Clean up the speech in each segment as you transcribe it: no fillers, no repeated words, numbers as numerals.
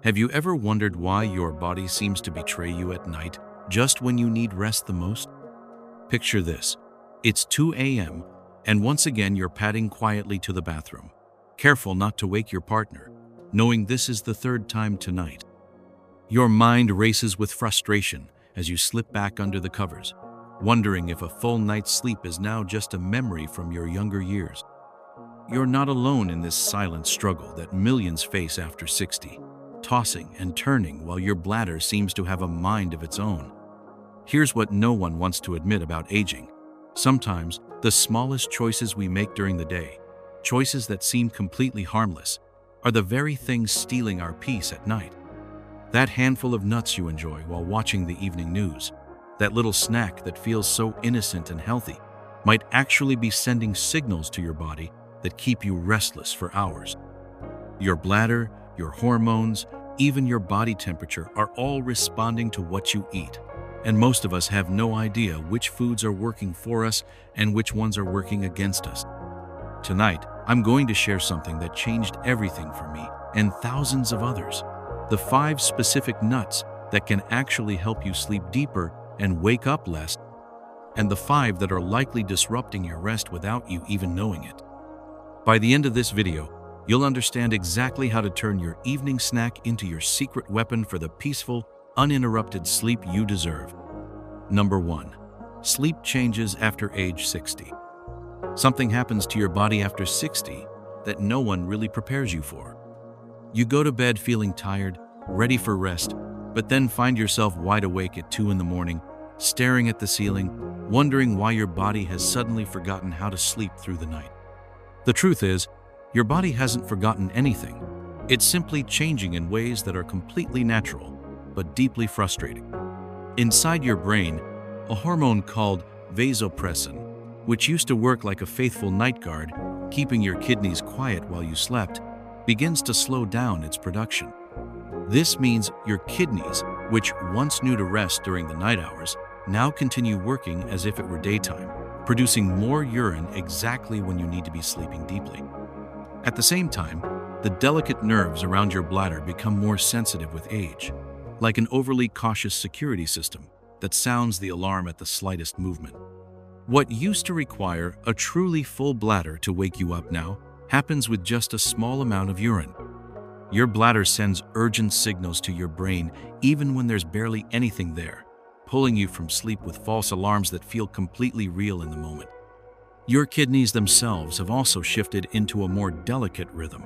Have you ever wondered why your body seems to betray you at night, just when you need rest the most? Picture this. It's 2 a.m., and once again you're padding quietly to the bathroom, careful not to wake your partner, knowing this is the third time tonight. Your mind races with frustration as you slip back under the covers, wondering if a full night's sleep is now just a memory from your younger years. You're not alone in this silent struggle that millions face after 60, tossing and turning while your bladder seems to have a mind of its own. Here's what no one wants to admit about aging. Sometimes, the smallest choices we make during the day, choices that seem completely harmless, are the very things stealing our peace at night. That handful of nuts you enjoy while watching the evening news, that little snack that feels so innocent and healthy, might actually be sending signals to your body that keep you restless for hours. Your bladder, your hormones, even your body temperature are all responding to what you eat. And most of us have no idea which foods are working for us and which ones are working against us. Tonight, I'm going to share something that changed everything for me and thousands of others. The 5 specific nuts that can actually help you sleep deeper and wake up less, and the 5 that are likely disrupting your rest without you even knowing it. By the end of this video, you'll understand exactly how to turn your evening snack into your secret weapon for the peaceful, uninterrupted sleep you deserve. Number 1. Sleep changes after age 60. Something happens to your body after 60 that no one really prepares you for. You go to bed feeling tired, ready for rest, but then find yourself wide awake at 2 in the morning, staring at the ceiling, wondering why your body has suddenly forgotten how to sleep through the night. The truth is, your body hasn't forgotten anything. It's simply changing in ways that are completely natural, but deeply frustrating. Inside your brain, a hormone called vasopressin, which used to work like a faithful night guard, keeping your kidneys quiet while you slept, begins to slow down its production. This means your kidneys, which once knew to rest during the night hours, now continue working as if it were daytime, producing more urine exactly when you need to be sleeping deeply. At the same time, the delicate nerves around your bladder become more sensitive with age, like an overly cautious security system that sounds the alarm at the slightest movement. What used to require a truly full bladder to wake you up now happens with just a small amount of urine. Your bladder sends urgent signals to your brain even when there's barely anything there, pulling you from sleep with false alarms that feel completely real in the moment. Your kidneys themselves have also shifted into a more delicate rhythm.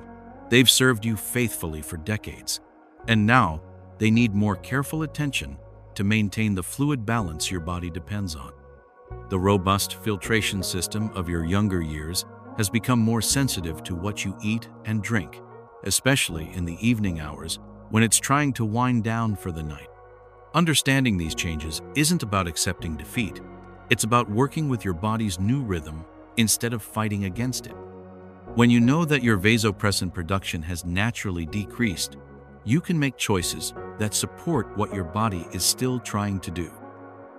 They've served you faithfully for decades, and now they need more careful attention to maintain the fluid balance your body depends on. The robust filtration system of your younger years has become more sensitive to what you eat and drink, especially in the evening hours when it's trying to wind down for the night. Understanding these changes isn't about accepting defeat. It's about working with your body's new rhythm instead of fighting against it. When you know that your vasopressin production has naturally decreased, you can make choices that support what your body is still trying to do.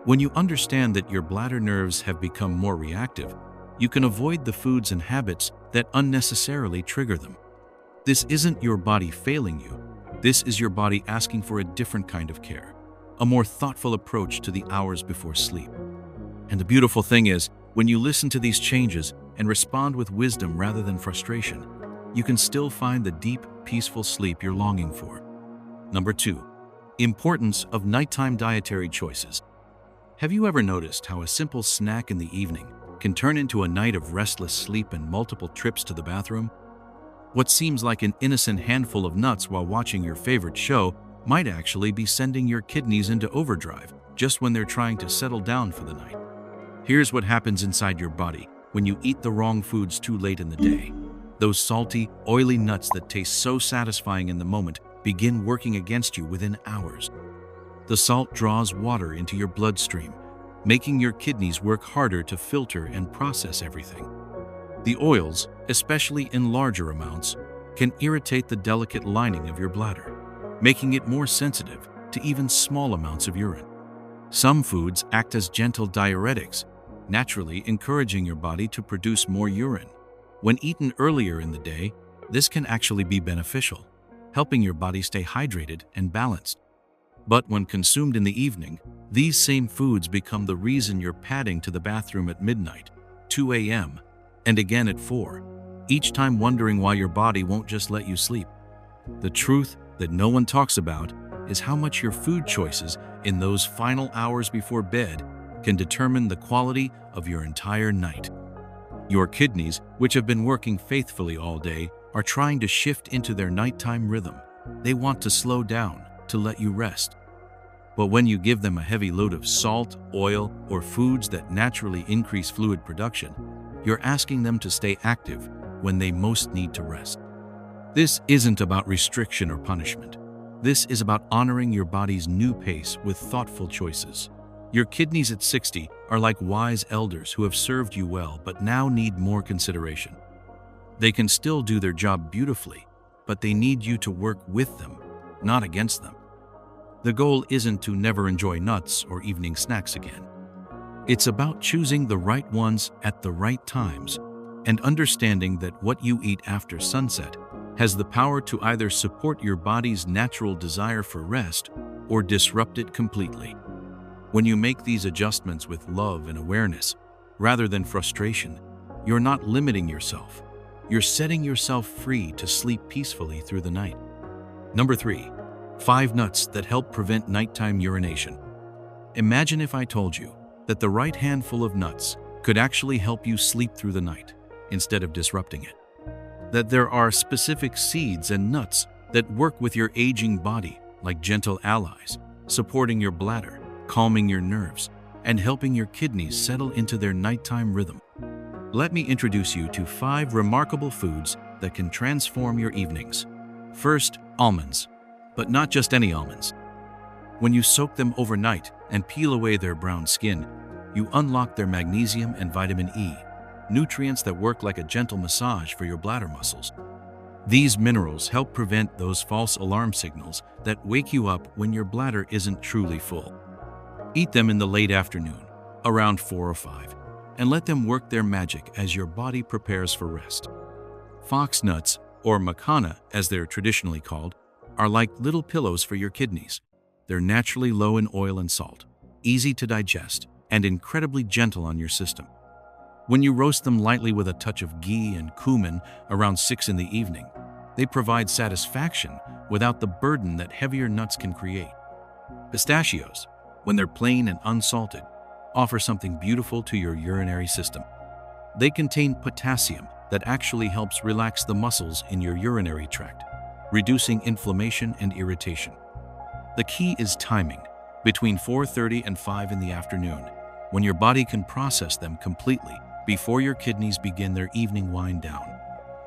When you understand that your bladder nerves have become more reactive, you can avoid the foods and habits that unnecessarily trigger them. This isn't your body failing you. This is your body asking for a different kind of care, a more thoughtful approach to the hours before sleep. And the beautiful thing is, when you listen to these changes and respond with wisdom rather than frustration, you can still find the deep, peaceful sleep you're longing for. Number 2. Importance of nighttime dietary choices. Have you ever noticed how a simple snack in the evening can turn into a night of restless sleep and multiple trips to the bathroom? What seems like an innocent handful of nuts while watching your favorite show might actually be sending your kidneys into overdrive just when they're trying to settle down for the night. Here's what happens inside your body when you eat the wrong foods too late in the day. Those salty, oily nuts that taste so satisfying in the moment begin working against you within hours. The salt draws water into your bloodstream, making your kidneys work harder to filter and process everything. The oils, especially in larger amounts, can irritate the delicate lining of your bladder, making it more sensitive to even small amounts of urine. Some foods act as gentle diuretics, naturally encouraging your body to produce more urine. When eaten earlier in the day, this can actually be beneficial. helping your body stay hydrated and balanced. But when consumed in the evening, these same foods become the reason you're padding to the bathroom at midnight, 2 a.m., and again at 4, each time wondering why your body won't just let you sleep. The truth that no one talks about is how much your food choices in those final hours before bed can determine the quality of your entire night. Your kidneys, which have been working faithfully all day, are trying to shift into their nighttime rhythm. They want to slow down, to let you rest. But when you give them a heavy load of salt, oil, or foods that naturally increase fluid production, you're asking them to stay active when they most need to rest. This isn't about restriction or punishment. This is about honoring your body's new pace with thoughtful choices. Your kidneys at 60 are like wise elders who have served you well but now need more consideration. They can still do their job beautifully, but they need you to work with them, not against them. The goal isn't to never enjoy nuts or evening snacks again. It's about choosing the right ones at the right times and understanding that what you eat after sunset has the power to either support your body's natural desire for rest or disrupt it completely. When you make these adjustments with love and awareness, rather than frustration, you're not limiting yourself. You're setting yourself free to sleep peacefully through the night. Number 3. 5 nuts that help prevent nighttime urination. Imagine if I told you that the right handful of nuts could actually help you sleep through the night instead of disrupting it. That there are specific seeds and nuts that work with your aging body like gentle allies, supporting your bladder, calming your nerves, and helping your kidneys settle into their nighttime rhythm. Let me introduce you to 5 remarkable foods that can transform your evenings. First, almonds, but not just any almonds. When you soak them overnight and peel away their brown skin, you unlock their magnesium and vitamin E, nutrients that work like a gentle massage for your bladder muscles. These minerals help prevent those false alarm signals that wake you up when your bladder isn't truly full. Eat them in the late afternoon, around 4 or 5, and let them work their magic as your body prepares for rest. Fox nuts, or macana as they're traditionally called, are like little pillows for your kidneys. They're naturally low in oil and salt, easy to digest, and incredibly gentle on your system. When you roast them lightly with a touch of ghee and cumin around 6 in the evening, they provide satisfaction without the burden that heavier nuts can create. Pistachios, when they're plain and unsalted, offer something beautiful to your urinary system. They contain potassium that actually helps relax the muscles in your urinary tract, reducing inflammation and irritation. The key is timing, between 4:30 and 5 in the afternoon, when your body can process them completely before your kidneys begin their evening wind down.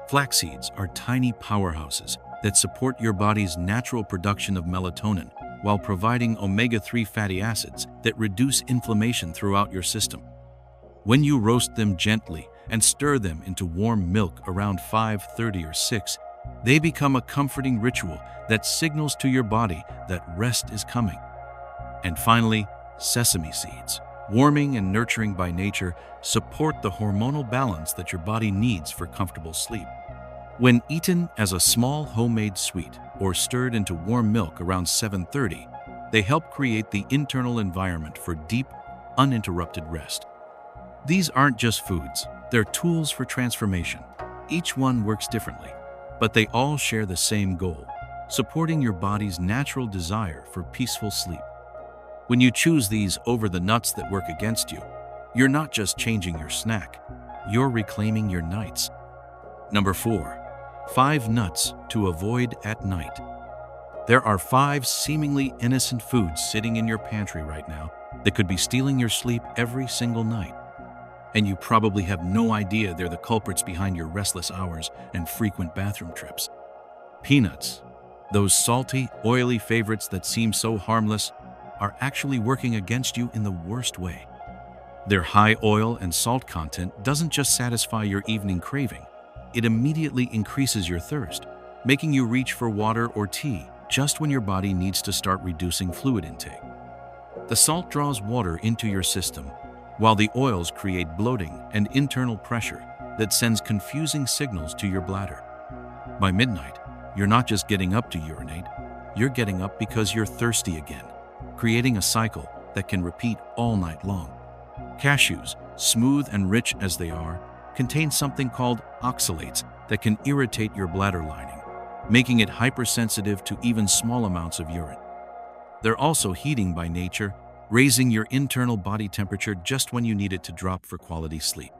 Flax seeds are tiny powerhouses that support your body's natural production of melatonin while providing omega-3 fatty acids that reduce inflammation throughout your system. When you roast them gently and stir them into warm milk around 5:30 or 6, they become a comforting ritual that signals to your body that rest is coming. And finally, sesame seeds, warming and nurturing by nature, support the hormonal balance that your body needs for comfortable sleep. When eaten as a small homemade sweet or stirred into warm milk around 7:30, they help create the internal environment for deep, uninterrupted rest. These aren't just foods, they're tools for transformation. Each one works differently, but they all share the same goal: supporting your body's natural desire for peaceful sleep. When you choose these over the nuts that work against you, you're not just changing your snack, you're reclaiming your nights. Number 4. 5 nuts to avoid at night. There are 5 seemingly innocent foods sitting in your pantry right now that could be stealing your sleep every single night. And you probably have no idea they're the culprits behind your restless hours and frequent bathroom trips. Peanuts, those salty, oily favorites that seem so harmless, are actually working against you in the worst way. Their high oil and salt content doesn't just satisfy your evening craving, it immediately increases your thirst, making you reach for water or tea just when your body needs to start reducing fluid intake. The salt draws water into your system, while the oils create bloating and internal pressure that sends confusing signals to your bladder. By midnight, you're not just getting up to urinate, you're getting up because you're thirsty again, creating a cycle that can repeat all night long. Cashews, smooth and rich as they are, contain something called oxalates that can irritate your bladder lining, making it hypersensitive to even small amounts of urine. They're also heating by nature, raising your internal body temperature just when you need it to drop for quality sleep.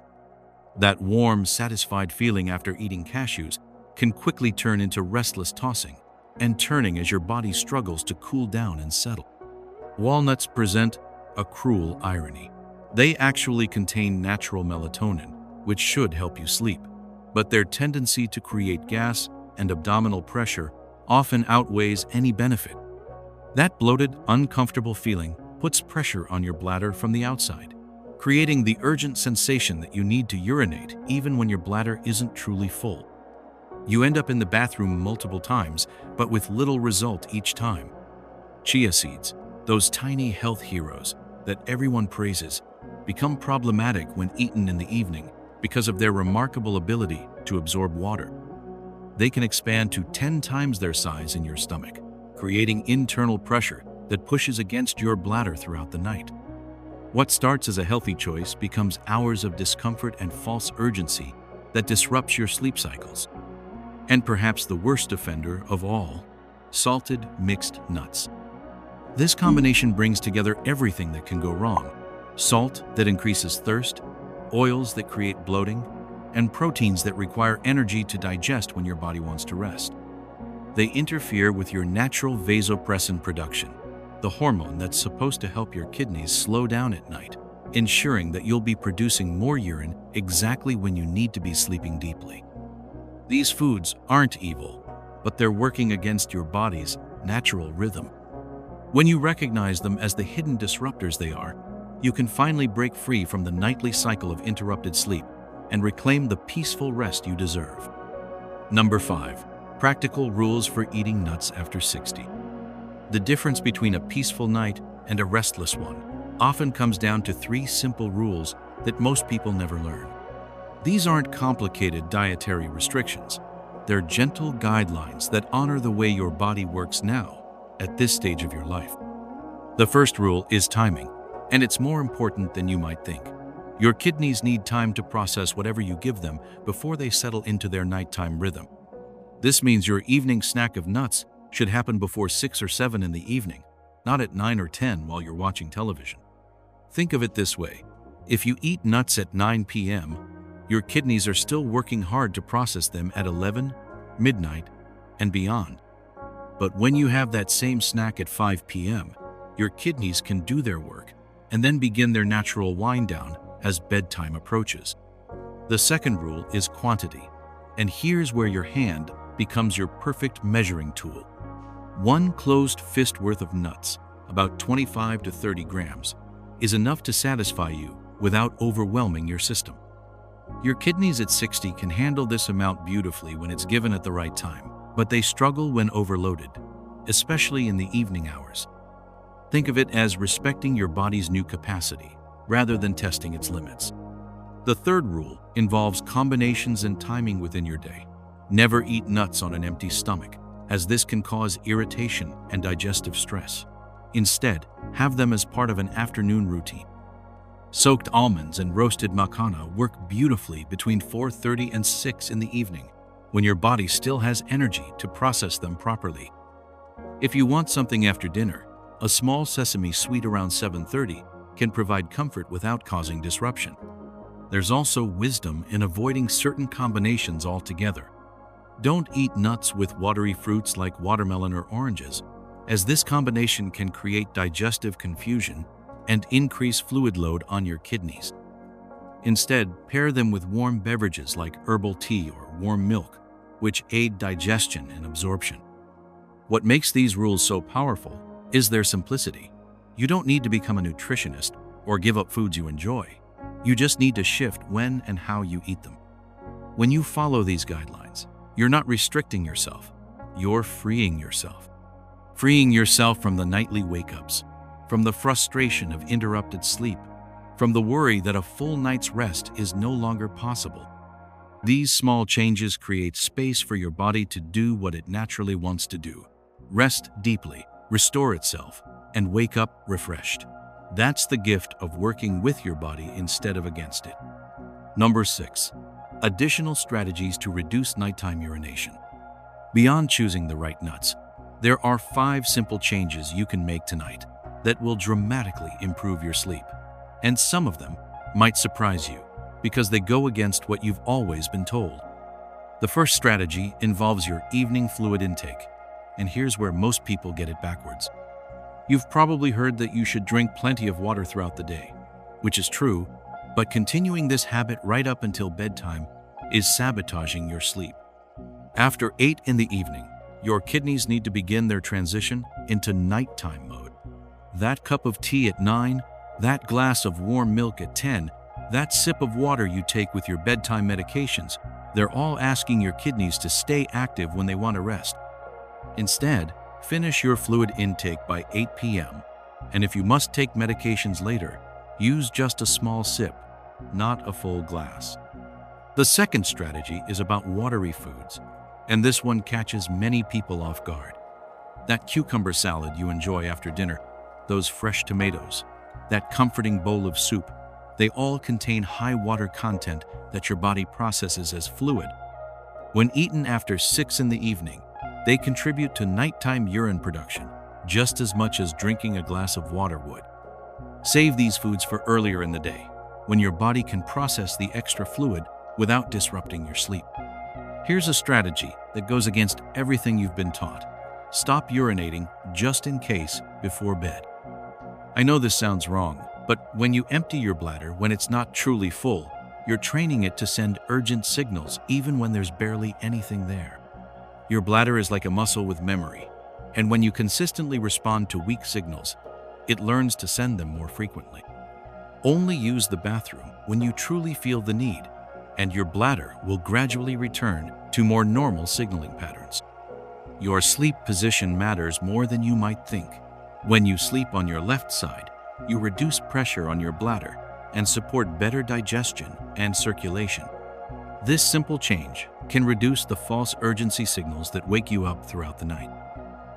That warm, satisfied feeling after eating cashews can quickly turn into restless tossing and turning as your body struggles to cool down and settle. Walnuts present a cruel irony. They actually contain natural melatonin, which should help you sleep, but their tendency to create gas and abdominal pressure often outweighs any benefit. That bloated, uncomfortable feeling puts pressure on your bladder from the outside, creating the urgent sensation that you need to urinate even when your bladder isn't truly full. You end up in the bathroom multiple times, but with little result each time. Chia seeds, those tiny health heroes that everyone praises, become problematic when eaten in the evening because of their remarkable ability to absorb water. They can expand to 10 times their size in your stomach, creating internal pressure that pushes against your bladder throughout the night. What starts as a healthy choice becomes hours of discomfort and false urgency that disrupts your sleep cycles. And perhaps the worst offender of all, salted mixed nuts. This combination brings together everything that can go wrong: salt that increases thirst, oils that create bloating, and proteins that require energy to digest when your body wants to rest. They interfere with your natural vasopressin production, the hormone that's supposed to help your kidneys slow down at night, ensuring that you'll be producing more urine exactly when you need to be sleeping deeply. These foods aren't evil, but they're working against your body's natural rhythm. When you recognize them as the hidden disruptors they are, you can finally break free from the nightly cycle of interrupted sleep and reclaim the peaceful rest you deserve. Number 5. Practical rules for eating nuts after 60. The difference between a peaceful night and a restless one often comes down to 3 simple rules that most people never learn. These aren't complicated dietary restrictions. They're gentle guidelines that honor the way your body works now, at this stage of your life. The first rule is timing, and it's more important than you might think. Your kidneys need time to process whatever you give them before they settle into their nighttime rhythm. This means your evening snack of nuts should happen before 6 or 7 in the evening, not at 9 or 10 while you're watching television. Think of it this way: if you eat nuts at 9 p.m., your kidneys are still working hard to process them at 11, midnight, and beyond. But when you have that same snack at 5 p.m., your kidneys can do their work and then begin their natural wind down as bedtime approaches. The second rule is quantity, and here's where your hand becomes your perfect measuring tool. 1 closed fist worth of nuts, about 25 to 30 grams, is enough to satisfy you without overwhelming your system. Your kidneys at 60 can handle this amount beautifully when it's given at the right time, but they struggle when overloaded, especially in the evening hours. Think of it as respecting your body's new capacity, rather than testing its limits. The third rule involves combinations and timing within your day. Never eat nuts on an empty stomach, as this can cause irritation and digestive stress. Instead, have them as part of an afternoon routine. Soaked almonds and roasted makhana work beautifully between 4:30 and 6 in the evening, when your body still has energy to process them properly. If you want something after dinner, a small sesame sweet around 7:30 can provide comfort without causing disruption. There's also wisdom in avoiding certain combinations altogether. Don't eat nuts with watery fruits like watermelon or oranges, as this combination can create digestive confusion and increase fluid load on your kidneys. Instead, pair them with warm beverages like herbal tea or warm milk, which aid digestion and absorption. What makes these rules so powerful is their simplicity. You don't need to become a nutritionist or give up foods you enjoy. You just need to shift when and how you eat them. When you follow these guidelines, you're not restricting yourself, you're freeing yourself. Freeing yourself from the nightly wake-ups, from the frustration of interrupted sleep, from the worry that a full night's rest is no longer possible. These small changes create space for your body to do what it naturally wants to do: rest deeply, restore itself, and wake up refreshed. That's the gift of working with your body instead of against it. Number 6. Additional strategies to reduce nighttime urination. Beyond choosing the right nuts, there are 5 simple changes you can make tonight that will dramatically improve your sleep. And some of them might surprise you because they go against what you've always been told. The first strategy involves your evening fluid intake, and here's where most people get it backwards. You've probably heard that you should drink plenty of water throughout the day, which is true, but continuing this habit right up until bedtime is sabotaging your sleep. After 8 in the evening, your kidneys need to begin their transition into nighttime mode. That cup of tea at 9, that glass of warm milk at 10, that sip of water you take with your bedtime medications, they're all asking your kidneys to stay active when they want to rest. Instead, finish your fluid intake by 8 p.m., and if you must take medications later, use just a small sip, not a full glass. The second strategy is about watery foods, and this one catches many people off guard. That cucumber salad you enjoy after dinner, those fresh tomatoes, that comforting bowl of soup, they all contain high water content that your body processes as fluid. When eaten after 6 in the evening, they contribute to nighttime urine production just as much as drinking a glass of water would. Save these foods for earlier in the day, when your body can process the extra fluid without disrupting your sleep. Here's a strategy that goes against everything you've been taught. Stop urinating just in case before bed. I know this sounds wrong, but when you empty your bladder when it's not truly full, you're training it to send urgent signals even when there's barely anything there. Your bladder is like a muscle with memory, and when you consistently respond to weak signals, it learns to send them more frequently. Only use the bathroom when you truly feel the need, and your bladder will gradually return to more normal signaling patterns. Your sleep position matters more than you might think. When you sleep on your left side, you reduce pressure on your bladder and support better digestion and circulation. This simple change can reduce the false urgency signals that wake you up throughout the night.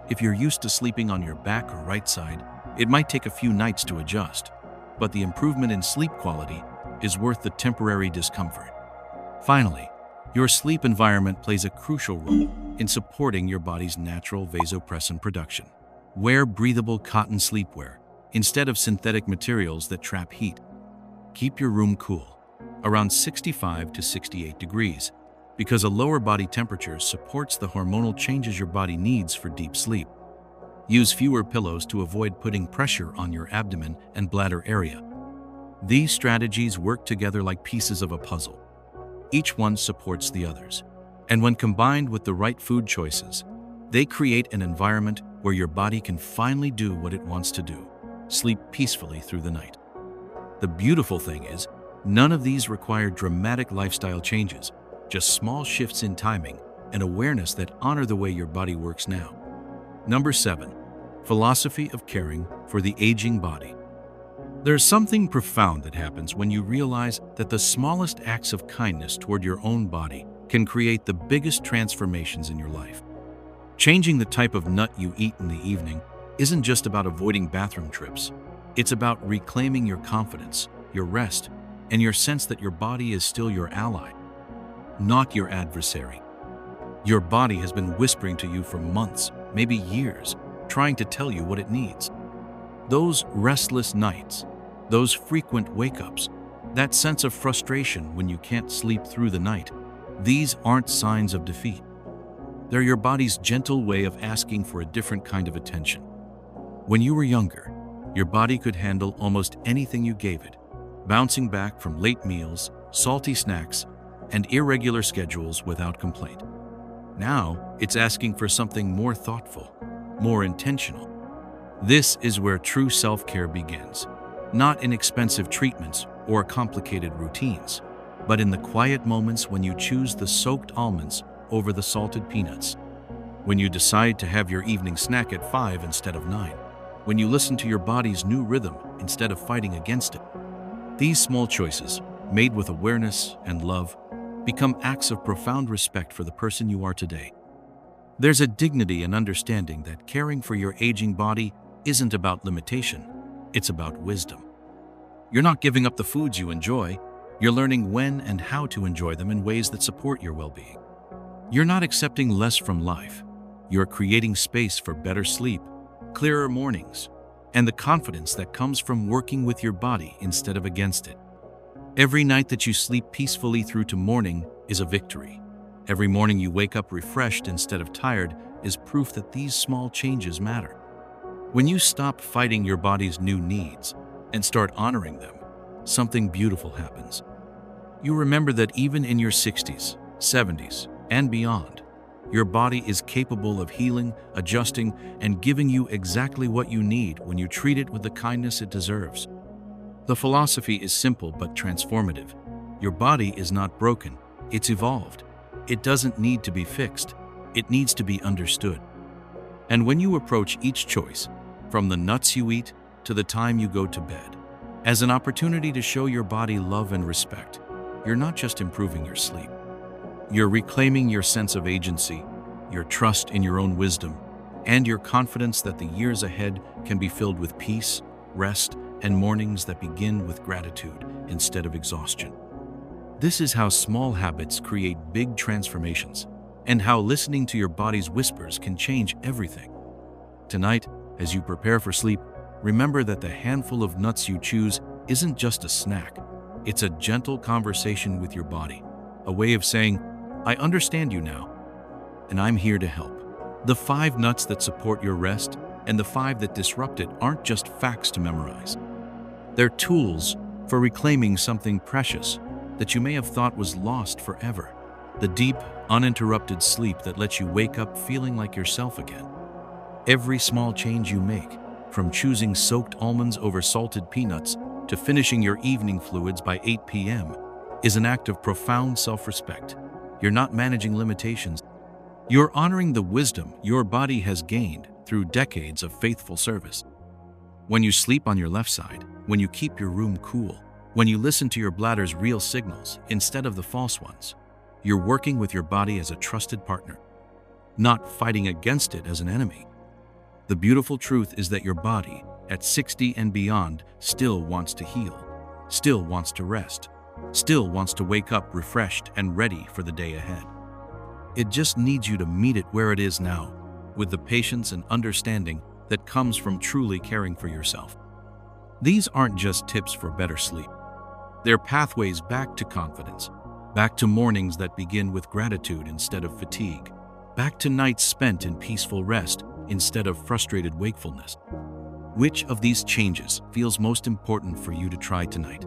If you're used to sleeping on your back or right side, it might take a few nights to adjust, but the improvement in sleep quality is worth the temporary discomfort. Finally, your sleep environment plays a crucial role in supporting your body's natural vasopressin production. Wear breathable cotton sleepwear instead of synthetic materials that trap heat. Keep your room cool, around 65 to 68 degrees, because a lower body temperature supports the hormonal changes your body needs for deep sleep. Use fewer pillows to avoid putting pressure on your abdomen and bladder area. These strategies work together like pieces of a puzzle. Each one supports the others, and when combined with the right food choices, they create an environment where your body can finally do what it wants to do: sleep peacefully through the night. The beautiful thing is, none of these require dramatic lifestyle changes, just small shifts in timing and awareness that honor the way your body works now. Number 7. Philosophy of caring for the aging body. There's something profound that happens when you realize that the smallest acts of kindness toward your own body can create the biggest transformations in your life. Changing the type of nut you eat in the evening isn't just about avoiding bathroom trips. It's about reclaiming your confidence, your rest, and your sense that your body is still your ally, not your adversary. Your body has been whispering to you for months, maybe years, trying to tell you what it needs. Those restless nights, those frequent wake-ups, that sense of frustration when you can't sleep through the night, these aren't signs of defeat. They're your body's gentle way of asking for a different kind of attention. When you were younger, your body could handle almost anything you gave it, bouncing back from late meals, salty snacks, and irregular schedules without complaint. Now, it's asking for something more thoughtful, more intentional. This is where true self-care begins, not in expensive treatments or complicated routines, but in the quiet moments when you choose the soaked almonds over the salted peanuts, when you decide to have your evening snack at 5 instead of 9, when you listen to your body's new rhythm instead of fighting against it. These small choices, made with awareness and love, become acts of profound respect for the person you are today. There's a dignity and understanding that caring for your aging body isn't about limitation, it's about wisdom. You're not giving up the foods you enjoy, you're learning when and how to enjoy them in ways that support your well-being. You're not accepting less from life, you're creating space for better sleep, clearer mornings, and the confidence that comes from working with your body instead of against it. Every night that you sleep peacefully through to morning is a victory. Every morning you wake up refreshed instead of tired is proof that these small changes matter. When you stop fighting your body's new needs and start honoring them, something beautiful happens. You remember that even in your 60s, 70s, and beyond, your body is capable of healing, adjusting, and giving you exactly what you need when you treat it with the kindness it deserves. The philosophy is simple but transformative. Your body is not broken, it's evolved. It doesn't need to be fixed, it needs to be understood. And when you approach each choice, from the nuts you eat to the time you go to bed, as an opportunity to show your body love and respect, you're not just improving your sleep. You're reclaiming your sense of agency, your trust in your own wisdom, and your confidence that the years ahead can be filled with peace, rest, and mornings that begin with gratitude instead of exhaustion. This is how small habits create big transformations, and how listening to your body's whispers can change everything. Tonight, as you prepare for sleep, remember that the handful of nuts you choose isn't just a snack. It's a gentle conversation with your body, a way of saying, I understand you now, and I'm here to help. The 5 nuts that support your rest and the 5 that disrupt it aren't just facts to memorize. They're tools for reclaiming something precious that you may have thought was lost forever. The deep, uninterrupted sleep that lets you wake up feeling like yourself again. Every small change you make, from choosing soaked almonds over salted peanuts to finishing your evening fluids by 8 p.m., is an act of profound self-respect. You're not managing limitations. You're honoring the wisdom your body has gained through decades of faithful service. When you sleep on your left side, when you keep your room cool, when you listen to your bladder's real signals instead of the false ones, you're working with your body as a trusted partner, not fighting against it as an enemy. The beautiful truth is that your body, at 60 and beyond, still wants to heal, still wants to rest, still wants to wake up refreshed and ready for the day ahead. It just needs you to meet it where it is now, with the patience and understanding that comes from truly caring for yourself. These aren't just tips for better sleep. They're pathways back to confidence, back to mornings that begin with gratitude instead of fatigue, back to nights spent in peaceful rest instead of frustrated wakefulness. Which of these changes feels most important for you to try tonight?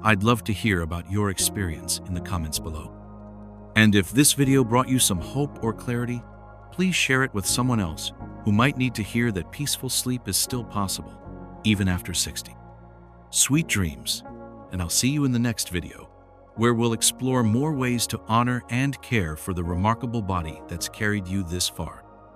I'd love to hear about your experience in the comments below. And if this video brought you some hope or clarity, please share it with someone else who might need to hear that peaceful sleep is still possible, even after 60. Sweet dreams, and I'll see you in the next video, where we'll explore more ways to honor and care for the remarkable body that's carried you this far.